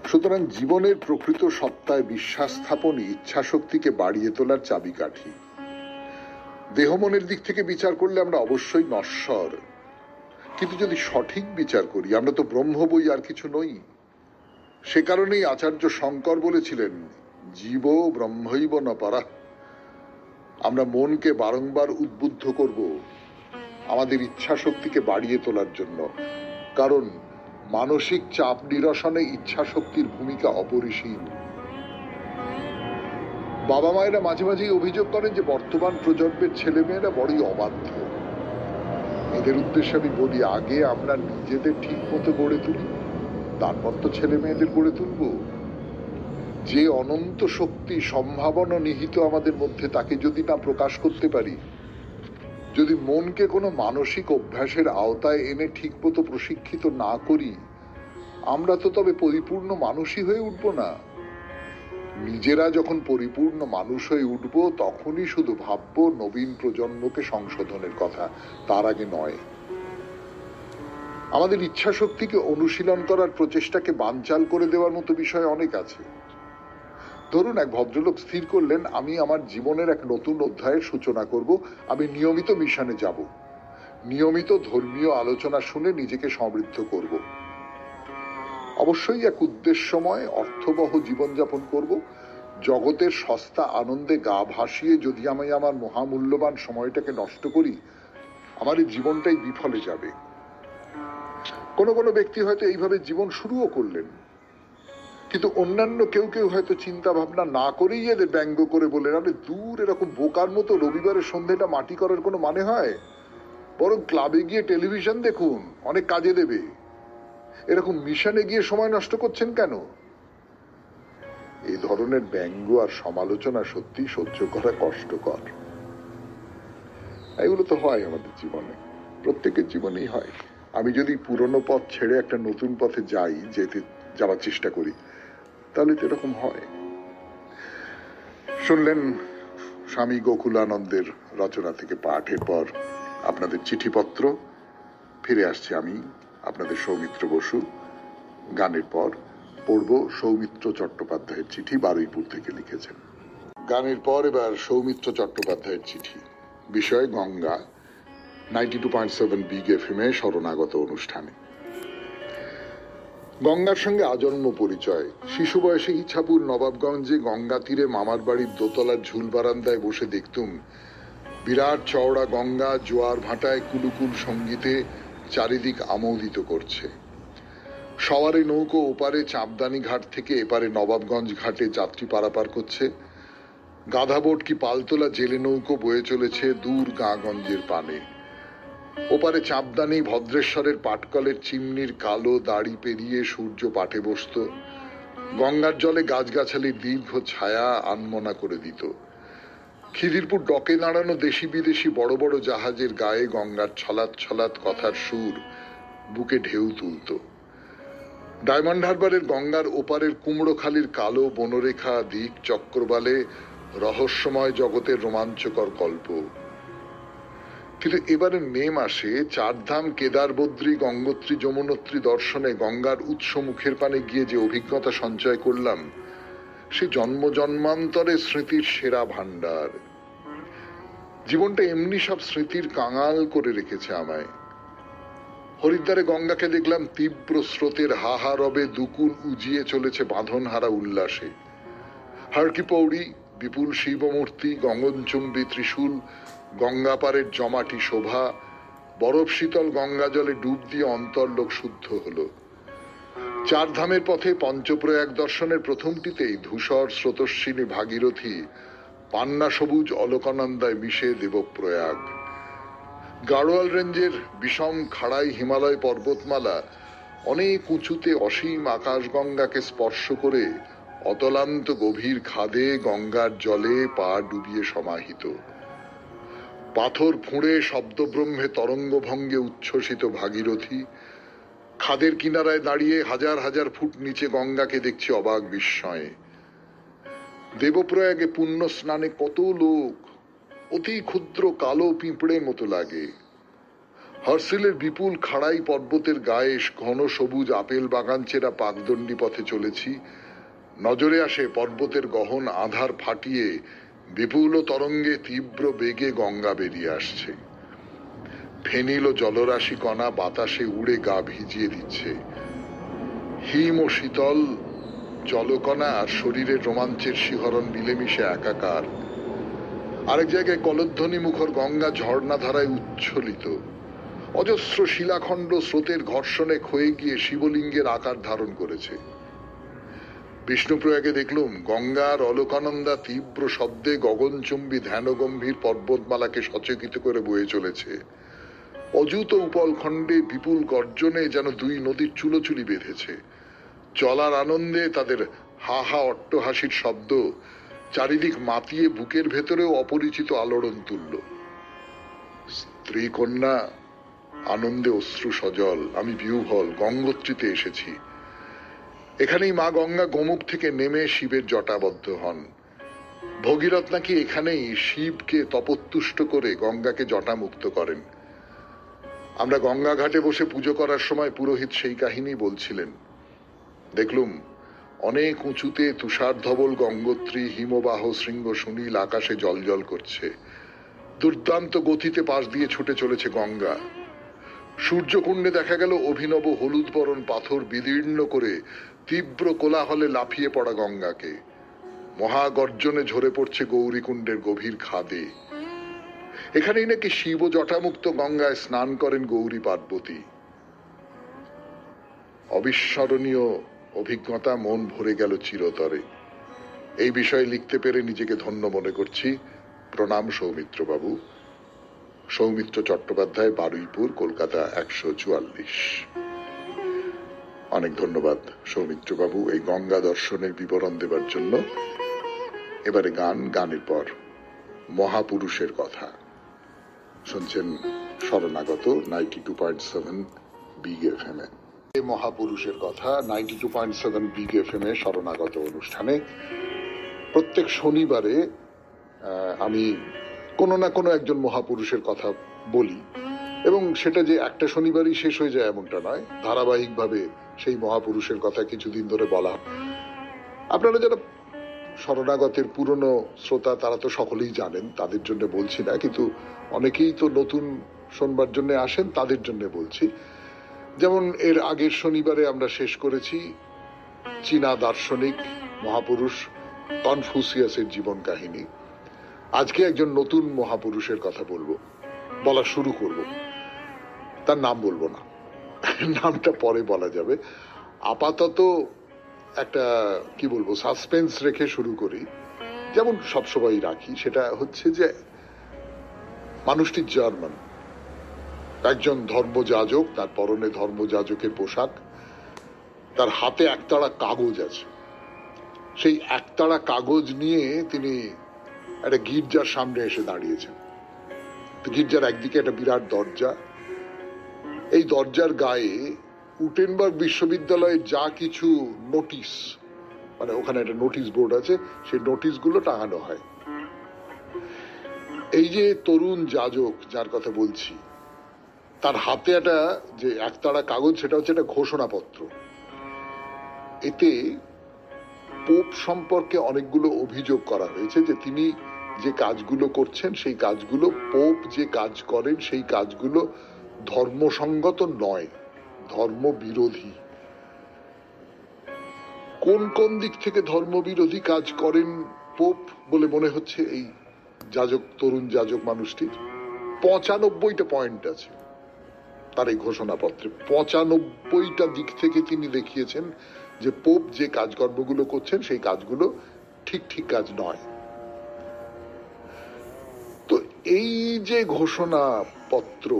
সুতরাং জীবনের প্রকৃত সত্তায় বিশ্বাস স্থাপনই ইচ্ছা শক্তিকে বাড়িয়ে তোলার চাবিকাঠি। দেহ মনের দিক থেকে বিচার করলে আমরা অবশ্যই নশ্বর, কিন্তু যদি সঠিক বিচার করি আমরা তো ব্রহ্ম বই আর কিছু নই। সে কারণেই আচার্য শঙ্কর বলেছিলেন, জীব ব্রহ্মৈব ন পারা। আমরা মনকে বারংবার উদ্বুদ্ধ করব আমাদের ইচ্ছা শক্তিকে বাড়িয়ে তোলার জন্য, কারণ মানসিক চাপ নিরসনে ইচ্ছা শক্তির ভূমিকা অপরিসীম। বাবা মায়েরা মাঝে মাঝেই অভিযোগ করেন যে বর্তমান প্রজন্মের ছেলেমেয়েরা বড়ই অবাধ্য। এদের উদ্দেশ্যে আমি বলি, আগে আমরা নিজেদের ঠিক মতো গড়ে তুলি, তারপর তো ছেলে মেয়েদের গড়ে তুলব। যে অনন্ত শক্তি সম্ভাবনা নিহিত আমাদের মধ্যে, তাকে যদি না প্রকাশ করতে পারি, যদি মনকে কোনো মানসিক অভ্যাসের আওতায় এনে ঠিক মতো প্রশিক্ষিত না করি, আমরা তো তবে পরিপূর্ণ মানুষই হয়ে উঠব না। নিজেরা যখন পরিপূর্ণ মানুষ হয়ে উঠব, তখনই শুধু ভাববো নবীন প্রজন্মকে সংশোধনের কথা, তার আগে নয়। আমাদের ইচ্ছা শক্তিকে অনুশীলন করার প্রচেষ্টাকে বানচাল করে দেওয়ার মতো বিষয় অনেক আছে। ধরুন, এক ভদ্রলোক স্থির করলেন, আমি আমার জীবনের এক নতুন অধ্যায়ের সূচনা করব, আমি নিয়মিত মিশনে যাব, নিয়মিত ধর্মীয় আলোচনা শুনে নিজেকে সমৃদ্ধ করব, অবশ্যই এক উদ্দেশ্যময় অর্থবহ জীবনযাপন করব। জগতের সস্তা আনন্দে গা ভাসিয়ে যদি আমি আমার মহামূল্যবান সময়টাকে নষ্ট করি, আমার এই জীবনটাই বিফলে যাবে। কোনো কোনো ব্যক্তি হয়তো এইভাবে জীবন শুরুও করলেন, কিন্তু অন্যান্য কেউ কেউ হয়তো চিন্তা ভাবনা না করেই এদের ব্যঙ্গ করে বললেন, আরে দূর, এরকম বোকার মতো রবিবারের সন্ধ্যেটা মাটি করার কোনো মানে হয়? বরং ক্লাবে গিয়ে টেলিভিশন দেখুন, অনেক কাজে দেবে। এরকম মিশনে গিয়ে সময় নষ্ট করছেন কেন? এই ধরনের ব্যঙ্গ আর সমালোচনা সত্যি সহ্য করা কষ্টকর। এগুলো তো হয় আমাদের জীবনে, প্রত্যেকের জীবনেই হয়। আমি যদি পুরনো পথ ছেড়ে একটা নতুন পথে যাওয়ার চেষ্টা করি, তাহলে তো এরকম হয়। শুনলেন স্বামী গোকুলানন্দের রচনা থেকে পাঠের পর আপনাদের চিঠিপত্র। ফিরে আসছি আমি, আপনাদের সৌমিত্র বসু। গানের পর পড়ব সৌমিত্র চট্টোপাধ্যায়ের চিঠি, বারুইপুর থেকে লিখেছেন। গানের পর এবার সৌমিত্র চট্টোপাধ্যায়ের চিঠি, বিষয় গঙ্গা, 92.7 বিগ FM এ শরণাগত অনুষ্ঠানে। গঙ্গার সঙ্গে আজন্ম পরিচয়। শিশু বয়সে ইছাপুর নবাবগঞ্জে গঙ্গা তীরে মামার বাড়ির দোতলার ঝুল বারান্দায় বসে দেখতুম বিরাট চওড়া গঙ্গা জোয়ার ভাটায় কুলুকুল সঙ্গীতে চারিদিক আমোদিত করছে। সওয়ারে নৌকো ওপারে চাঁদদানি ঘাট থেকে এপারে নবাবগঞ্জ ঘাটে যাত্রী পারাপার করছে। গাধাবোট কি পালতোলা জেলে নৌকো বয়ে চলেছে দূর গাঁগঞ্জের পানে। ওপারে চাঁদদানি ভদ্রেশ্বরের পাটকলের চিমনির কালো দাড়ি পেরিয়ে সূর্য পাটে বসত। গঙ্গার জলে গাছগাছালির দীর্ঘ ছায়া আনমনা করে দিত। খিদিরপুর ডকে দাঁড়ানো দেশি বিদেশি বড় বড় জাহাজের গায়ে গঙ্গার ছলাৎ ছলাৎ কথার সুর বুকে ঢেউ তুলত। ডায়মন্ড হারবারের গঙ্গার ওপারের কুমড়োখালির কালো বনরেখা দিক চক্রবালে রহস্যময় জগতের রোমাঞ্চকর গল্প। কিন্তু এবারে মে মাসে চারধাম কেদার বদ্রী গঙ্গোত্রী যমুনোত্রী দর্শনে গঙ্গার উৎস মুখের পানে গিয়ে যে অভিজ্ঞতা সঞ্চয় করলাম, সে জন্ম জন্মান্তরের স্মৃতির সেরা ভান্ডার। জীবনটা এমনি সব স্মৃতির কাঙাল করে রেখেছে আমায়। হরিদ্বারে গঙ্গাকে দেখলাম তীব্র স্রোতের হাহা রবে দুকুল উজিয়ে চলেছে বাঁধনহারা উল্লাসে। হারকি পৌড়ি, বিপুল শিবমূর্তি, গগনচুম্বী ত্রিশূল, গঙ্গাপাড়ের জমাটি শোভা, বরফ শীতল গঙ্গা জলে ডুব দিয়ে অন্তর্লোক শুদ্ধ হলো। চারধামের পথে পঞ্চপ্রয়াগ দর্শনের প্রথমটিতেই ধূসর স্রোতস্বিনী ভাগীরথী পান্না সবুজ অলকানন্দায় মিশে দেবপ্রয়াগ। গাড়োয়াল রেঞ্জের বিষম খাড়াই হিমালয় পর্বতমালা অনেক উঁচুতে অসীম আকাশগঙ্গাকে স্পর্শ করে অতলান্ত গভীর খাদে গঙ্গার জলে পা ডুবিয়ে সমাহিত। পাথর ফুঁড়ে শব্দব্রহ্মে তরঙ্গ ভঙ্গে উচ্ছ্বসিত ভাগীরথী খাদের কিনারায় দাঁড়িয়ে হাজার হাজার ফুট নিচে গঙ্গাকে দেখছে অবাক বিস্ময়ে। দেবপ্রয়াগে পুণ্য স্নানে কত লোক, অতি ক্ষুদ্র কালো পিঁপড়ের মতো লাগে। হর্সিলের বিপুল খাড়াই পর্বতের গায়ে ঘন সবুজ আপেল বাগান চেরা পাকদণ্ডী পথে চলেছি। নজরে আসে পর্বতের গহন আধার ফাটিয়ে বিপুল তরঙ্গে তীব্র বেগে গঙ্গা বেরিয়ে আসছে। ফেনিল ও জলরাশি কণা বাতাসে উড়ে গা ভিজিয়ে দিচ্ছে। হিম ও শীতল জলকণা আর শরীরের রোমাঞ্চের শিহরণ মিলেমিশে একাকার। আরেক জায়গায় কলধ্বনি মুখর গঙ্গা ঝর্ণা ধারায় উচ্ছ্বলিত। অজস্র শিলাখণ্ড স্রোতের ঘর্ষণে ক্ষয়ে গিয়ে শিবলিঙ্গের আকার ধারণ করেছে। বিষ্ণুপ্রয়াগে দেখলুম গঙ্গার অলকানন্দা তীব্র শব্দে গগনচুম্বী ধ্যানগম্ভীর পর্বতমালাকে সচকিত করে বয়ে চলেছে। অযুত উপলখণ্ডে বিপুল গর্জনে যেন দুই নদীর চুলোচুলি বেঁধেছে। চলার আনন্দে তাদের হা হা অট্টহাসির শব্দ চারিদিক মাতিয়ে বুকের ভেতরেও অপরিচিত আলোড়ন তুলল। স্ত্রী কন্যা আনন্দে অশ্রু সজল। আমি বিহ্বল, গঙ্গোত্রীতে এসেছি। এখানেই মা গঙ্গা গোমুখ থেকে নেমে শিবের জটাবদ্ধ হন। ভগীরথ নাকি এখানেই শিবকে তপতুষ্ট করে গঙ্গাকে জটামুক্ত করেন। আমরা গঙ্গা ঘাটে বসে পুজো করার সময় পুরোহিত সেই কাহিনী বলছিলেন। দেখলুম অনেক উঁচুতে তুষার ধবল গঙ্গোত্রী হিমবাহ শৃঙ্গ সুনীল আকাশে জলজল করছে। দুর্দান্ত গতিতে পাশ দিয়ে ছুটে চলেছে গঙ্গা। সূর্যকুণ্ডে দেখা গেল অভিনব হলুদ বরণ পাথর বিদীর্ণ করে তীব্র কোলাহলে লাফিয়ে পড়া গঙ্গাকে। মহাগর্জনে ঝরে পড়ছে গৌরীকুণ্ডের গভীর খাদে। এখানেই নাকি শিব জটামুক্ত গঙ্গায় স্নান করেন গৌরী পার্বতী। অবিস্মরণীয় অভিজ্ঞতা, মন ভরে গেল চিরতরে। এই বিষয়ে লিখতে পেরে নিজেকে ধন্য মনে করছি। প্রণাম সৌমিত্র বাবু। সৌমিত্র চট্টোপাধ্যায়, বারুইপুর, কলকাতা 144। অনেক ধন্যবাদ সৌমিত্র বাবু এই গঙ্গা দর্শনের বিবরণ দেবার জন্য। এবারে গানের পর মহাপুরুষের কথা শুনছেন শরণাগত 92.7 বিগ এফএম এ। মহাপুরুষের কথা 92.7 বিগ এফএম এ শরণাগত অনুষ্ঠানে প্রত্যেক শনিবারে আমি কোনো না কোনো একজন মহাপুরুষের কথা বলি, এবং সেটা যে একটা শনিবারই শেষ হয়ে যায় এমনটা নয়, ধারাবাহিকভাবে সেই মহাপুরুষের কথা কিছুদিন ধরে বলা। আপনারা যারা শরণাগতের পুরনো শ্রোতা তারা তো সকলেই জানেন, তাদের জন্য বলছি না, কিন্তু অনেকেই তো নতুন শোনবার জন্য আসেন, তাদের জন্য বলছি। যেমন এর আগের শনিবারে আমরা শেষ করেছি চীনা দার্শনিক মহাপুরুষ কনফুসিয়াসের জীবন কাহিনী। আজকে একজন নতুন মহাপুরুষের কথা বলা শুরু করব। তার নাম বলবো না, নামটা পরে বলা যাবে। আপাতত একটা কি বলবো সাসপেন্স রেখে শুরু করি, যেমন সবসময় রাখি। সেটা হচ্ছে যে মানুষটি জার্মান, একজন ধর্মযাজক, তার পরনে ধর্মযাজকের পোশাক, তার হাতে একতাড়া কাগজ আছে। সেই একতাড়া কাগজ নিয়ে তিনি একটা গির্জার সামনে এসে দাঁড়িয়েছেন। গির্জার একদিকে একটা বিরাট দরজা, এই দরজার গায়ে উটেনবার্গ বিশ্ববিদ্যালয়ের যা কিছু নোটিশ, মানে ওখানে একটা নোটিশ বোর্ড আছে, সেই নোটিশগুলো টাঙানো হয়। এই যে তরুণ যাজক যার কথা বলছি, তার হাতে একটা যে একতাড়া কাগজ, সেটা হচ্ছে একটা ঘোষণাপত্র। এতে পোপ সম্পর্কে অনেকগুলো অভিযোগ করা হয়েছে যে তিনি যে কাজগুলো করছেন সেই কাজগুলো, পোপ যে কাজ করেন সেই কাজগুলো ধর্মসঙ্গত নয়, ধর্মবিরোধী। কোন কোন দিক থেকে ধর্মবিরোধী কাজ করেন পোপ বলে মনে হচ্ছে এই যাজক, তরুণ যাজক মানুষটির? 95টা পয়েন্ট আছে তার এই ঘোষণাপত্রে। 95টা দিক থেকে তিনি দেখিয়েছেন যে পোপ যে কাজকর্মগুলো করছেন সেই কাজগুলো ঠিক ঠিক কাজ নয়। তো এই যে ঘোষণাপত্র,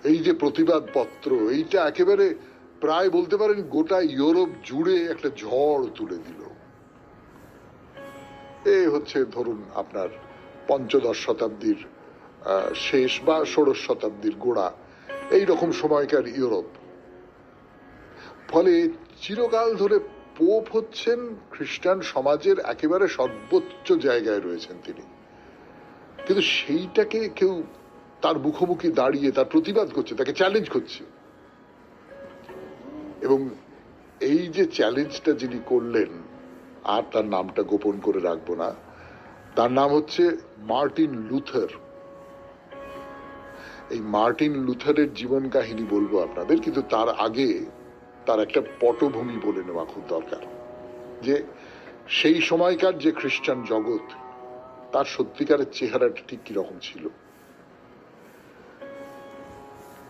এই যে প্রতিবাদ পত্র, এইটা একেবারে প্রায় বলতে পারেন গোটা ইউরোপ জুড়ে একটা ঝড় তুলে দিল। এ হচ্ছে ধরুন আপনার পঞ্চদশ শতাব্দীর শেষ বা ষোড়শ শতাব্দীর গোড়া, এইরকম সময়কার ইউরোপ। ফলে চিরকাল ধরে পোপ হচ্ছেন খ্রিস্টান সমাজের একেবারে সর্বোচ্চ জায়গায় রয়েছেন তিনি, কিন্তু সেইটাকে কেউ তার মুখোমুখি দাঁড়িয়ে তার প্রতিবাদ করছে, তাকে চ্যালেঞ্জ করছে। এবং এই যে চ্যালেঞ্জটা যিনি করলেন, আর তার নামটা গোপন করে রাখবো না, তার নাম হচ্ছে মার্টিন লুথার। এই মার্টিন লুথারের জীবন কাহিনী বলবো আপনাদের, কিন্তু তার আগে তার একটা পটভূমি বলে নেওয়া খুব দরকার, যে সেই সময়কার যে খ্রিস্টান জগৎ, তার সত্যিকারের চেহারাটা ঠিক কিরকম ছিল।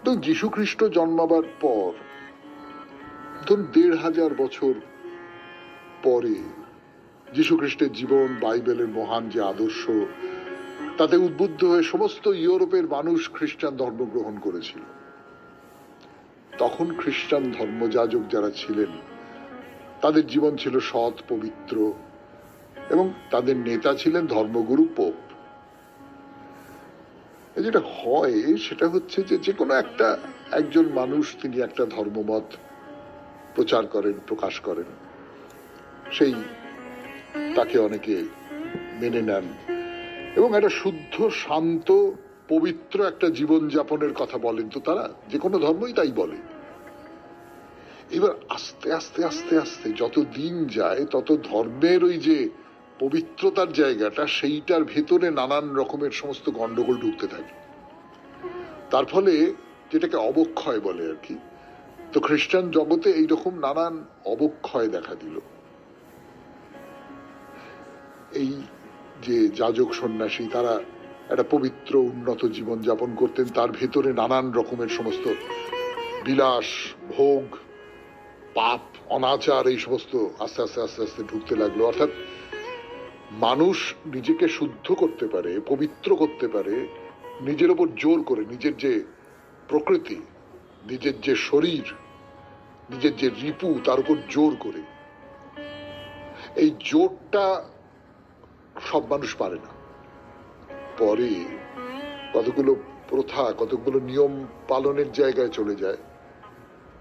তো যীশু খ্রিস্ট জন্মাবার পর ধরুন 1500 বছর পরে যীশু খ্রিস্টের জীবন, বাইবেলের মহান যে আদর্শ, তাতে উদ্বুদ্ধ হয়ে সমস্ত ইউরোপের মানুষ খ্রিস্টান ধর্ম গ্রহণ করেছিল। তখন খ্রিস্টান ধর্মযাজক যারা ছিলেন তাদের জীবন ছিল সৎ, পবিত্র, এবং তাদের নেতা ছিলেন ধর্মগুরু পোপ। যেটা হয় সেটা হচ্ছে যে কোনো একজন মানুষ তিনি একটা ধর্মমত প্রচার করেন, প্রকাশ করেন, সেই তাকে অনেকে মেনে নেন এবং একটা শুদ্ধ, শান্ত, পবিত্র একটা জীবন যাপনের কথা বলেন। তো তারা যে কোনো ধর্মই তাই বলে। এবার আস্তে আস্তে আস্তে আস্তে যত দিন যায় তত ধর্মের ওই যে পবিত্রতার জায়গাটা, সেইটার ভেতরে নানান রকমের সমস্ত গন্ডগোল ঢুকতে থাকে। তার ফলে যেটাকে অবক্ষয় বলে আর কি, তো খ্রিস্টান জগতে এইরকম নানান অবক্ষয় দেখা দিল। এই যে যাজক সন্ন্যাসী, তারা একটা পবিত্র উন্নত জীবন যাপন করতেন, তার ভেতরে নানান রকমের সমস্ত বিলাস, ভোগ, পাপ, অনাচার, এই সমস্ত আস্তে আস্তে আস্তে আস্তে ঢুকতে লাগলো। অর্থাৎ মানুষ নিজেকে শুদ্ধ করতে পারে, পবিত্র করতে পারে নিজের ওপর জোর করে, নিজের যে প্রকৃতি, নিজের যে শরীর, নিজের যে রিপু, তার উপর জোর করে। এই জোরটা সব মানুষ পারে না। পরে কতগুলো প্রথা, কতগুলো নিয়ম পালনের জায়গায় চলে যায়,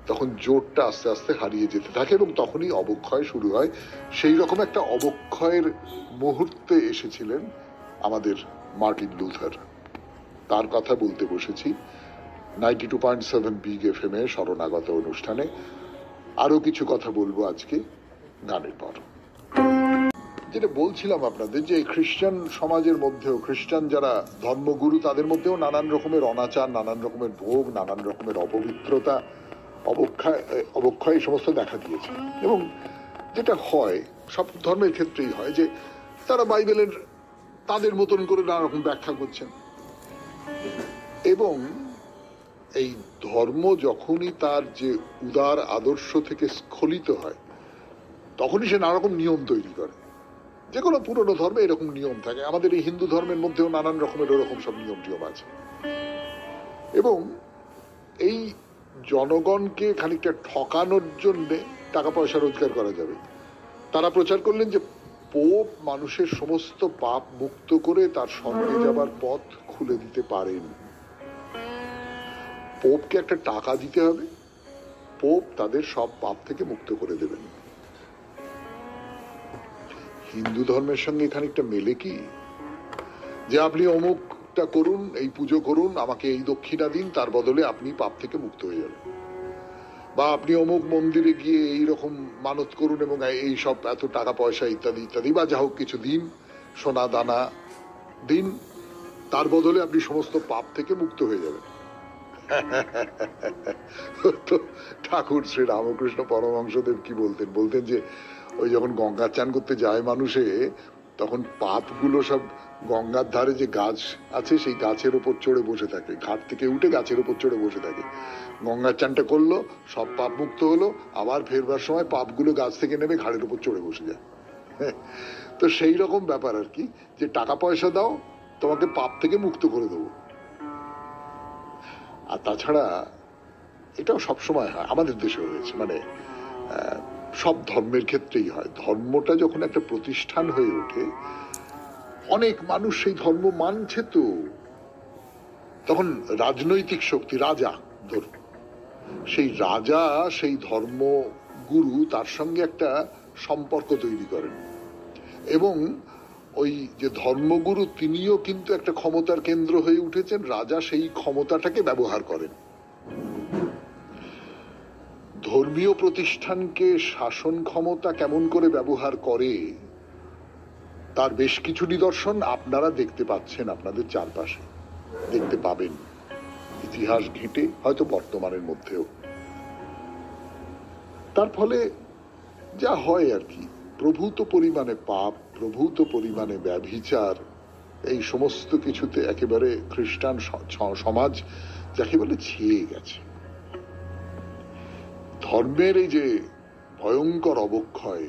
তখন জোরটা আস্তে আস্তে হারিয়ে যেতে থাকে এবং তখনই অবক্ষয় শুরু হয়। সেই রকম একটা অবক্ষয়ের মুহূর্তে এসেছিলেন আমাদের মার্টিন লুথার। তার কথা বলতে বসেছি 92.7 বিগ FM এ শরণাগত অনুষ্ঠানে। আরো কিছু কথা বলবো আজকে গানের পর। যেটা বলছিলাম আপনাদের, যে খ্রিস্টান সমাজের মধ্যেও, খ্রিস্টান যারা ধর্মগুরু, তাদের মধ্যেও নানান রকমের অনাচার, নানান রকমের ভোগ, নানান রকমের অপবিত্রতা, অবক্ষয় সমস্ত দেখা দিয়েছে। এবং যেটা হয় সব ধর্মের ক্ষেত্রেই হয়, যে তারা বাইবেলের তাদের মতন করে নানা রকম ব্যাখ্যা করছেন, এবং এই ধর্ম যখনই তার যে উদার আদর্শ থেকে স্খলিত হয়, তখনই সে নানা রকম নিয়ম তৈরি করে। যে কোনো পুরনো ধর্মে এরকম নিয়ম থাকে, আমাদের এই হিন্দু ধর্মের মধ্যেও নানান রকমের ওরকম সব নিয়ম টিয়ম আছে। এবং এই জনগণকে খানিকটা ঠকানোর জন্য টাকা পয়সা রোজগার করা যাবে, তারা প্রচার করলেন যে পোপ মানুষের সমস্ত পাপ মুক্ত করে তার স্বর্গে যাবার পথ খুলে দিতে পারেন। পোপকে একটা টাকা দিতে হবে, পোপ তাদের সব পাপ থেকে মুক্ত করে দেবেন। হিন্দু ধর্মের সঙ্গে খানিকটা মেলে কি? যে আপনি অমুকটা করুন, এই পুজো করুন, আমাকে এই দক্ষিণা দিন, তার বদলে আপনি পাপ থেকে মুক্ত হয়ে যাবেন, বা আপনি অমুক মন্দিরে গিয়ে এই রকম মানত করুন এবং এই সব এত টাকা পয়সা ইত্যাদি ইত্যাদি বা যা হোক কিছু দিন, সোনা দানা দিন, তার বদলে আপনি সমস্ত পাপ থেকে মুক্ত হয়ে যাবেন। তো ঠাকুর শ্রী রামকৃষ্ণ পরমহংসদেব কি বলতেন, বলতেন যে ওই যখন গঙ্গা চান করতে যায় মানুষে, তখন পাপগুলো সব গঙ্গার ধারে যে গাছ আছে সেই গাছের উপর চড়ে বসে থাকে, ঘাট থেকে উঠে গাছের উপর চড়ে বসে থাকে। গঙ্গার চানটা করলো, সব পাপ মুক্ত হলো, আবার ফেরবার সময় পাপগুলো গাছ থেকে নেমে ঘাড়ের উপর চড়ে বসে যায়। তো সেই রকম ব্যাপার আর কি, যে টাকা পয়সা দাও, তোমাকে পাপ থেকে মুক্ত করে দেবো। আর তাছাড়া এটাও সবসময় হয়, আমাদের দেশে হয়েছে, মানে সব ধর্মের ক্ষেত্রেই হয়। ধর্মটা যখন একটা প্রতিষ্ঠান হয়ে ওঠে, অনেক মানুষ সেই ধর্ম মানছে, তো তখন রাজনৈতিক শক্তি, রাজা ধরুন, সেই রাজা সেই ধর্ম গুরু তার সঙ্গে একটা সম্পর্ক তৈরি করেন, এবং ওই যে ধর্মগুরু তিনিও কিন্তু একটা ক্ষমতার কেন্দ্র হয়ে উঠেছেন, রাজা সেই ক্ষমতাটাকে ব্যবহার করেন। ধর্মীয় প্রতিষ্ঠানকে শাসন ক্ষমতা কেমন করে ব্যবহার করে তার বেশ কিছু নিদর্শন আপনারা দেখতে পাচ্ছেন, আপনাদের চারপাশে দেখতে পাবেন, ইতিহাস ঘেঁটে, হয়তো বর্তমানের মধ্যেও। তার ফলে যা হয় আর কি, প্রভূত পরিমাণে পাপ, প্রভূত পরিমাণে ব্যভিচার, এই সমস্ত কিছুতে একেবারে খ্রিস্টান সমাজ যাকে বলে ছেয়ে গেছে। ধর্মের এই যে ভয়ঙ্কর অবক্ষয়,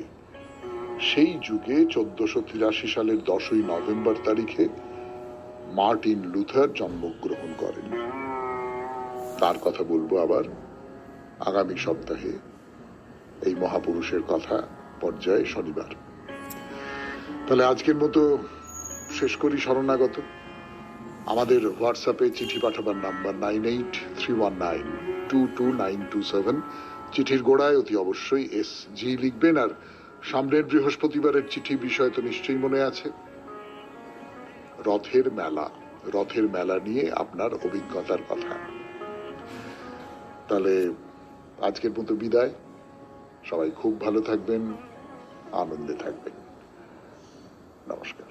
সেই যুগে 1483 সালের 10ই নভেম্বর তারিখে মার্টিন লুথার জন্মগ্রহণ করেন। তার কথা বলবো আবার আগামী সপ্তাহে, এই মহাপুরুষের কথা পর্যায়ে শনিবার। তাহলে আজকের মতো শেষ করি শরণাগত। আমাদের হোয়াটসঅ্যাপে চিঠি পাঠাবার নাম্বার 9831922927। চিঠির গোড়ায় অতি অবশ্যই SG লিখবেন। আর সামনের বৃহস্পতিবারের চিঠি বিষয় তো নিশ্চয়ই মনে আছে, রথের মেলা। রথের মেলা নিয়ে আপনার অভিজ্ঞতার কথা। তাহলে আজকের মতো বিদায়। সবাই খুব ভালো থাকবেন, আনন্দে থাকবেন। নমস্কার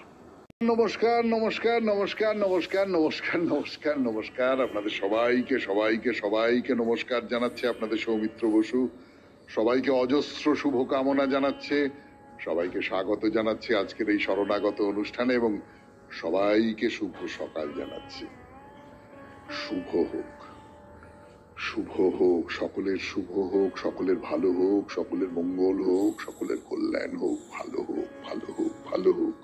নমস্কার নমস্কার নমস্কার নমস্কার নমস্কার নমস্কার নমস্কার। আপনাদের সবাইকে সবাইকে সবাইকে নমস্কার জানাচ্ছে আপনাদের সৌমিত্র বসু। সবাইকে অজস্র শুভকামনা জানাচ্ছে, সবাইকে স্বাগত জানাচ্ছে আজকের এই শরণাগত অনুষ্ঠানে, এবং সবাইকে শুভ সকাল জানাচ্ছে। শুভ হোক, শুভ হোক, সকলের শুভ হোক, সকলের ভালো হোক, সকলের মঙ্গল হোক, সকলের কল্যাণ হোক, ভালো হোক, ভালো হোক, ভালো হোক।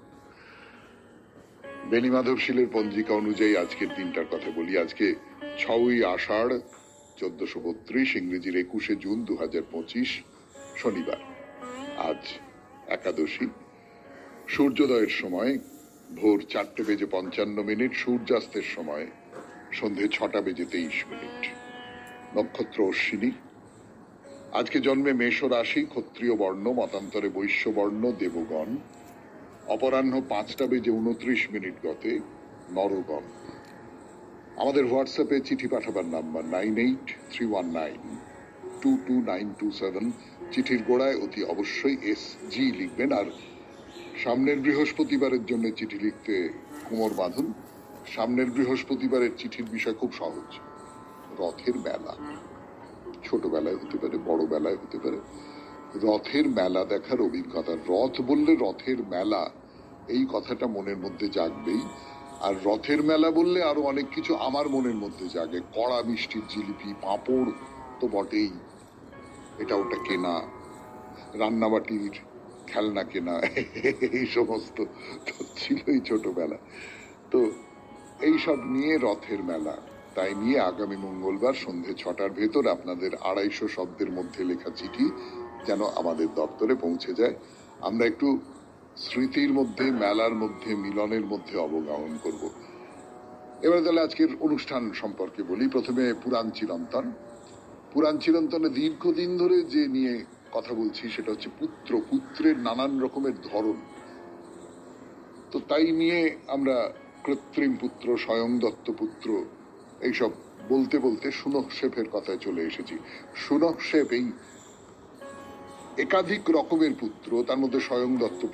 বেনি মাধবশীলের পঞ্জিকা অনুযায়ী আজকের দিনটার কথা বলি। আজকে 6ই আষাঢ় 1432, ইংরেজির 21শে জুন 2025, শনিবার। আজ একাদশী। সূর্যোদয়ের সময় ভোর 4:55, সূর্যাস্তের সময় সন্ধে 6:23। নক্ষত্র অশ্বিনী। আজকে জন্মে মেষ রাশি, ক্ষত্রিয় বর্ণ, মতান্তরে বৈশ্য বর্ণ, দেবগণ। অপরাহ্ন 5:29 গতে নরগণ। আমাদের হোয়াটসঅ্যাপে চিঠি পাঠাবার নাম্বার 9831922927। চিঠির গোড়ায় অতি অবশ্যই SG লিখবেন। আর সামনের বৃহস্পতিবারের জন্য চিঠি লিখতে কোমর বাঁধুন। সামনের বৃহস্পতিবারের চিঠির বিষয় খুব সহজ, রথের মেলা। ছোটবেলায় হতে পারে, বড় বেলায় হতে পারে। রথের মেলা দেখার অভিজ্ঞতা। রথ বললে রথের মেলা, এই কথাটা মনের মধ্যে জাগবেই। আর রথের মেলা বললে আরো অনেক কিছু আমার মনের মধ্যে জাগে। কড়া মিষ্টির জিলিপি, পাঁপড় তো বটেই, এটা ওটা কেনা, রান্নাবাটির খেলনা কেনা, এই সমস্ত তো ছিলই ছোটবেলা। তো এই সব নিয়ে রথের মেলা। তাই নিয়ে আগামী মঙ্গলবার সন্ধে 6টার ভেতর আপনাদের 250 শব্দের মধ্যে লেখা চিঠি যেন আমাদের দপ্তরে পৌঁছে যায়। আমরা একটু স্মৃতির মধ্যে, মেলার মধ্যে, মিলনের মধ্যে অবগাহন করব। এবার তাহলে আজকের অনুষ্ঠান সম্পর্কে বলি। প্রথমে পুরাণ চিরন্তন। পুরাণ চিরন্তনে দীর্ঘদিন ধরে যে নিয়ে কথা বলছি সেটা হচ্ছে পুত্রের নানান রকমের ধরন। তো তাই নিয়ে আমরা কৃত্রিম পুত্র, স্বয়ং দত্তপুত্র, এইসব বলতে বলতে সুনক শেফের কথায় চলে এসেছি। সুনক শেফ এই একাধিক রকমের পুত্র, তার মধ্যে স্বয়ং দত্ত